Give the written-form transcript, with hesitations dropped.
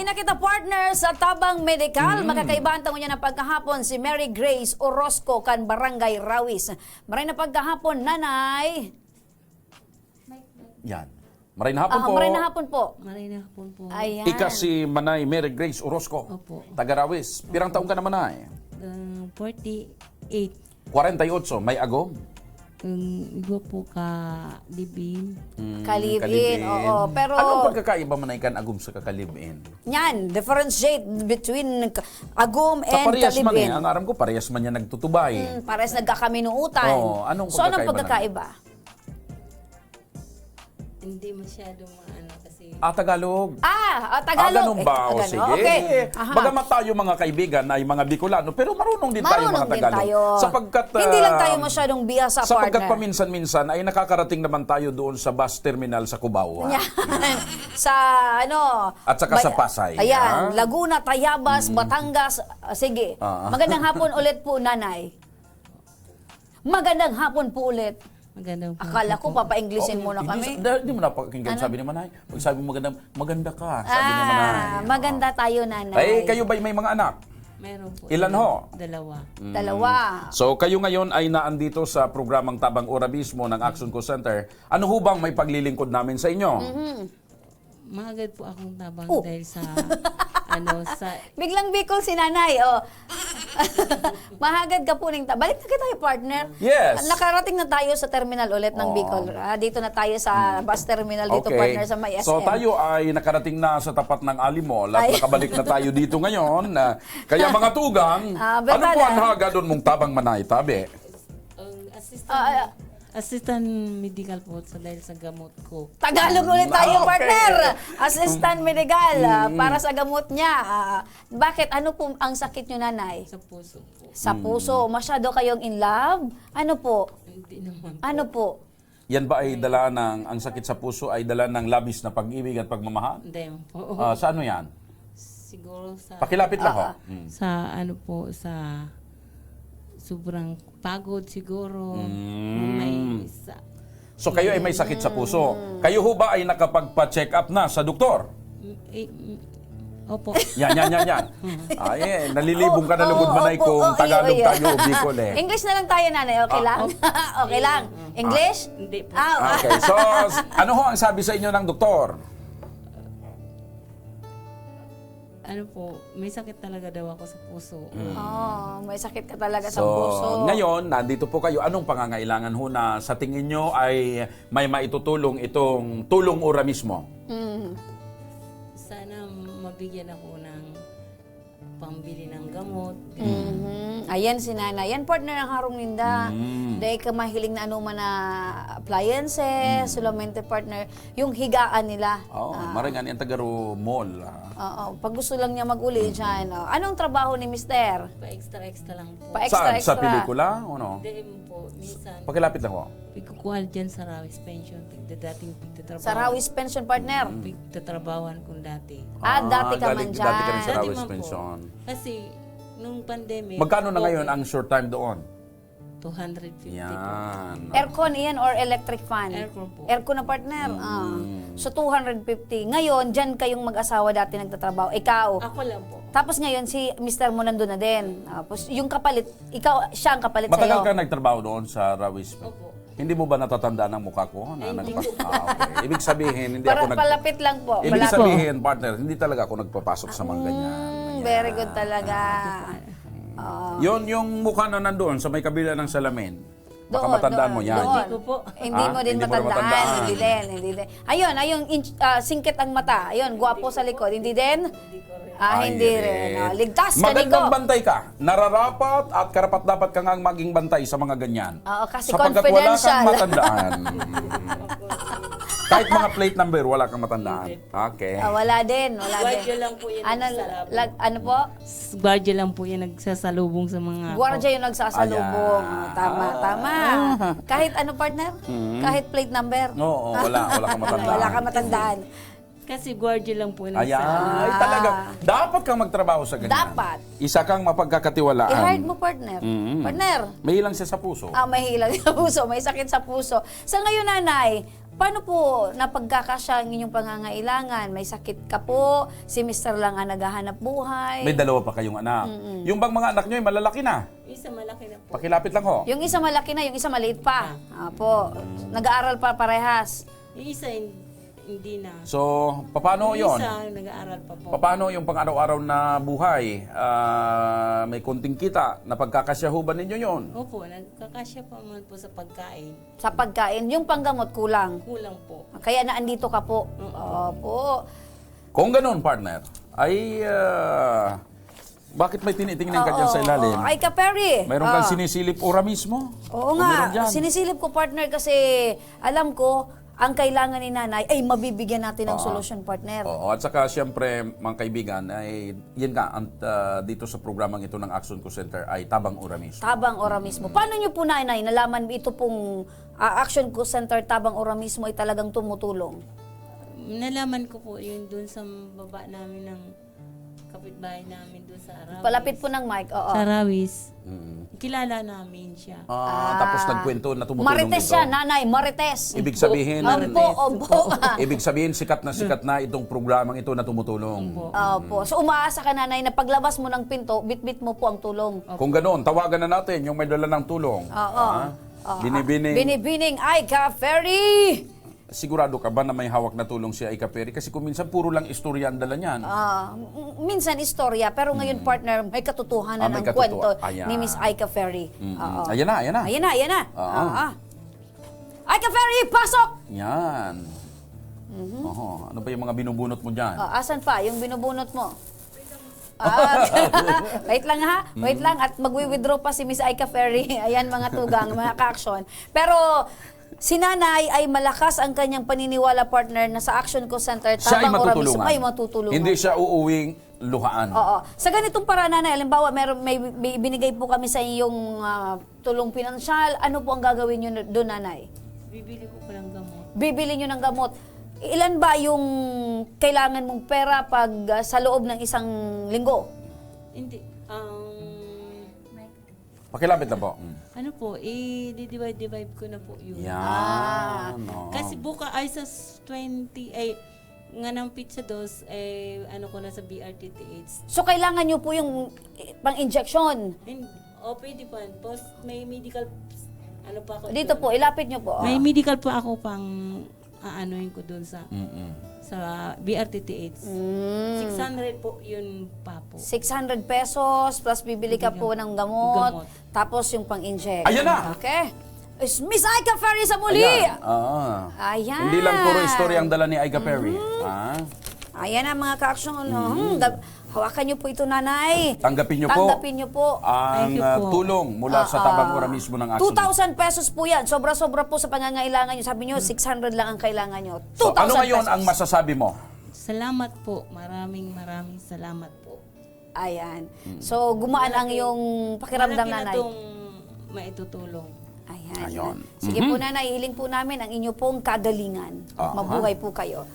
Lagi na kita partner sa Tabang Medikal. Magkakaibahan tango niya ng pagkahapon si Mary Grace Orozco kan Barangay Rawis. Maray na pagkahapon, nanay. Yan. Maray na hapon po. Maray na hapon po. Maray na hapon po. Ayan. Ika si Manay Mary Grace Orozco. Opo. Taga Rawis. Pirang taong ka naman ay? 48. 48. May agom? Iba po ka libin. Kalibin, oo. Pero, Anong pagkakaiba man kan agum sa kakalibin? yan, differentiate between agum Sa and parehas man kalibin. ang aram ko, parehas man niya nagtutubay. Pares nagkakaminuutan. Oo, anong So, anong pagkakaiba pagkakaiba? Hindi masyado maano kasi Tagalog. Tagalog. Ganun ba? O, Ganun. sige. Okay. Aha. Bagamat tayo mga kaibigan ay mga Bicolano, pero marunong din tayo Marunong mga din Tagalog. tayo. Sapagkat, Hindi lang tayo masyadong bihasa, sapagkat partner. paminsan-minsan ay nakakarating naman tayo doon sa bus terminal sa Cubao. Yan. Sa ano? At saka sa Pasay. Ayan, Laguna, Tayabas, Batangas. Sige. Magandang hapon ulit po, nanay. Magandang hapon po ulit. magandang po. Akala ko papa-Englishin muna kami. Hindi mo napakinggan, sabi naman ay. Pag sabi mo maganda ka, sabi naman ay. Maganda tayo, nanay. Ay, kayo ba'y may mga anak? Meron po. Ilan ho? Dalawa. Dalawa. So kayo ngayon ay naandito sa programang Tabang Orabismo ng Action Co Center. Ano ho bang may paglilingkod namin sa inyo? Mahagad po akong tabang Oh. dahil sa sa Biglang Bicol si nanay. Oh. Mahagad ka po ng balik na tayo, partner. Yes. Nakarating na tayo sa terminal ulit ng Bicol. Dito na tayo sa bus terminal dito, partner, sa may SM. So tayo ay nakarating na sa tapat ng Alimol at nakabalik na tayo dito ngayon. Kaya mga tugang, ano po Bertala. ang haga doon mong tabang manay, tabi? assistant medical po dahil sa gamot ko. Tagalog ulit tayo, Okay. partner. Assistant medical para sa gamot niya. Bakit? Ano po ang sakit niyo, nanay? Sa puso po. Sa puso. Masyado kayong in love? Ano po? Hindi naman. Ano po? Yan ba ay dala ng, ang sakit sa puso ay dala ng labis na pag-ibig at pagmamahal? Hindi po. Sa ano yan? Siguro sa Pakilapit lang ho. sa ano po sa sobrang pagod siguro. May So kayo ay may sakit sa puso. Kayo ho ba ay nakapagpa-check up na sa doktor? Opo. Yan. Ay, nalilibong ka na lugod manay Opo, kung Tagalog iyo. tayo, Bicol eh. English na lang tayo, nanay. Okay lang? Okay lang. English? Hindi po. Okay, so ano ho ang sabi sa inyo ng doktor? Ano po, may sakit talaga daw ako sa puso. May sakit ka talaga sa So, puso. ngayon, nandito po kayo. Anong pangangailangan ho na sa tingin nyo ay may maitutulong itong tulong ura mismo? Sana mabigyan ako ng pambili ng gamot. Ayan si nanay. Yan, partner ng Harong Linda. Dahil ka mahiling na anuman na appliances, solamente partner, yung higaan nila. Maringan yung tagaro mall. Oo, pag gusto lang niya mag-uli dyan. Anong trabaho ni mister? Pa-extra lang po. Pa-extra. Saan? Sa pelikula? O no? Hindi po, minsan, Pakilapit lang ho. pagkukuha dyan sa Rawis Pension, pagtatrabaho. Sa Rawis Pension, partner. Pagtatrabawan kong dati. Dati ka man dyan. Dati ka rin sa Dati Rawis man po. Pension. Kasi, nung pandemic, Magkano na ngayon ang short time doon? 250 po. Yan. Aircon iyan or electric fan? Aircon po. Aircon na partner. So 250. Ngayon, dyan kayong mag-asawa dati nagtatrabaho. Ikaw. Ako lang po. Tapos ngayon, si mister mo nandun na din. Tapos yung kapalit, siya ang kapalit Matagal sa'yo. ka nagtrabaho doon sa Rawis. Opo. Hindi mo ba natatandaan ang mukha ko? hindi Okay. Ibig sabihin, hindi ako Palapit lang po. Ibig Malapit. sabihin, partner, hindi talaga ako nagpapasok sa mga ganyan. Very good talaga. Yon yung mukha na nandoon sa may kabila ng salamin. Baka matandaan mo yan. Doon. Hindi ko po. Hindi mo din Hindi mo na matandaan. matandaan. Hindi din. Ayun, singkit ang mata. Ayun, gwapo sa likod. Hindi din? Hindi rin. Ligtas ka, Magandang Nico. bantay ka. Nararapat at karapat-dapat ka nga maging bantay sa mga ganyan. Oo, kasi Sapagkat wala confidential. kang matandaan. Kahit mga plate number, wala kang matandaan. Okay. Wala din. Wala din. Guardia lang po yan nagsasalubong. Ano po? Guardia lang po yan nagsasalubong sa mga... Gwardiya yung nagsasalubong. Ayan. Tama. Kahit ano, partner? Kahit plate number? Oo, wala kang matandaan. Wala ka matandaan. Kasi guardia lang po yan Ayan. Ay, talaga. Dapat kang magtrabaho sa ganyan. Dapat. Isa kang mapagkakatiwalaan. I-hard mo, partner. Partner. May ilang siya sa puso. May hilang sa puso, may sakit sa puso. Sa ngayon, nanay, Paano po napagkakasya ang inyong pangangailangan? May sakit ka po, si Mr. lang ang naghahanap buhay. May dalawa pa kayong anak. Yung bang mga anak nyo ay malalaki na? Isa malaki na po. Pakilapit lang ho. Yung isa malaki na, yung isa maliit pa. Apo, nag-aaral pa parehas. Yung isa hindi na. So, paano Yung yon? isa nag-aaral pa po. Paano yung pang-araw-araw na buhay? May konting kita, napagkakasyahuban ninyo yon? Opo, nagkakasya pa man po sa pagkain. Sa pagkain, yung panggamot kulang. Kulang po. Kaya naandito ka po. Opo. Kung ganun, partner, ay bakit may tinitingnan ka dyan sa ilalim? Ay, Ka-Perry. Mayroon kang sinisilip ora mismo? Oo O meron nga, dyan? sinisilip ko partner kasi alam ko, ang kailangan ni nanay ay mabibigyan natin ng solusyon partner. Oo, at saka siyempre, mga kaibigan, ay yun nga, dito sa programang ito ng Action Co Center ay tabang ora mismo. Tabang Ora mismo. Paano nyo po nanay nalaman ito pong Action Co Center Tabang Ora mismo ay talagang tumutulong? Nalaman ko po yun dun sa baba namin ng kapitbahay namin dun sa Arawis. Palapit po ng mic. Oo. Sa Arawis. Mm. Kilala namin siya. Tapos nagkwento na tumutulong Marites ito. siya, nanay. Marites. Ibig sabihin, Opo. ibig sabihin sikat na itong programang ito na tumutulong. Opo. So umaasa ka nanay na paglabas mo ng pinto, bitbit mo po ang tulong. Kung ganoon, tawagan na natin yung may dala ng tulong. Oo. Binibining. Binibining ay Ka-Ferry! Sigurado ka ba na may hawak na tulong si Aika Perry? Kasi kung minsan puro lang istorya ang dala niyan. Minsan istorya, pero ngayon partner, may katotohanan may ng kwento Ayan. ni Miss Aika Ferry. Oo. Ayan na, ayan na. Ayan na, ayan na. Oo. Aika Ferry, pasok! Yan. Oho. Ano ba yung mga binubunot mo dyan? Asan pa? Yung binubunot mo? Wait lang ha. Wait lang. At magwi-withdraw pa si Miss Aika Ferry. Ayan mga tugang, mga ka-action. Pero si nanay ay malakas ang kanyang paniniwala partner na sa Action Co Center Siya ay Tabang Ora mismo matutulungan. ay matutulungan. Hindi siya uuwing luhaan. Oo. Sa ganitong paraan, nanay, halimbawa, may binigay po kami sa iyong tulong pinansyal. Ano po ang gagawin nyo doon, nanay? Bibili ko pa ng gamot. Bibili nyo ng gamot. Ilan ba yung kailangan mong pera pag sa loob ng isang linggo? Hindi. Pakilapit na po. Ano po, i-divide ko na po yun. Yan. oo. Kasi buka ay sa 20, nga ng pizza dos, ano ko na sa BRTTH. So, kailangan nyo po yung pang-injection. Pwede pa. Tapos may medical, ano pa ako. Dito po, ilapit nyo po. May medical pa ako pang aanoin ko doon sa BRTTH. 600 po yun pa po. 600 pesos plus bibili ka po ng gamot. Gamot. Tapos yung pang-inject. Ayan na! Okay. Miss Aika Ferry sa muli! Ayan. Ayan. Hindi lang puro istorya ang dala ni Aika Perry. Ayan na mga ka-action. Hawakan niyo po ito, nanay. Tanggapin niyo po. Tanggapin niyo po. Ang Thank you po. tulong mula sa Tabang Ora mismo ng Action. 2,000 pesos po yan. Sobra-sobra po sa pangangailangan niyo. Sabi niyo, 600 lang ang kailangan niyo. 2,000 So, ano ngayon pesos. ang masasabi mo? Salamat po. Maraming salamat po. Ayan. So, gumaan ang iyong pakiramdam, Malaki na nanay. itong maitutulong. Ayan. Ayun. Sige po, nanay. Hiling po namin ang inyo pong kagalingan. Aha. Mabuhay po kayo.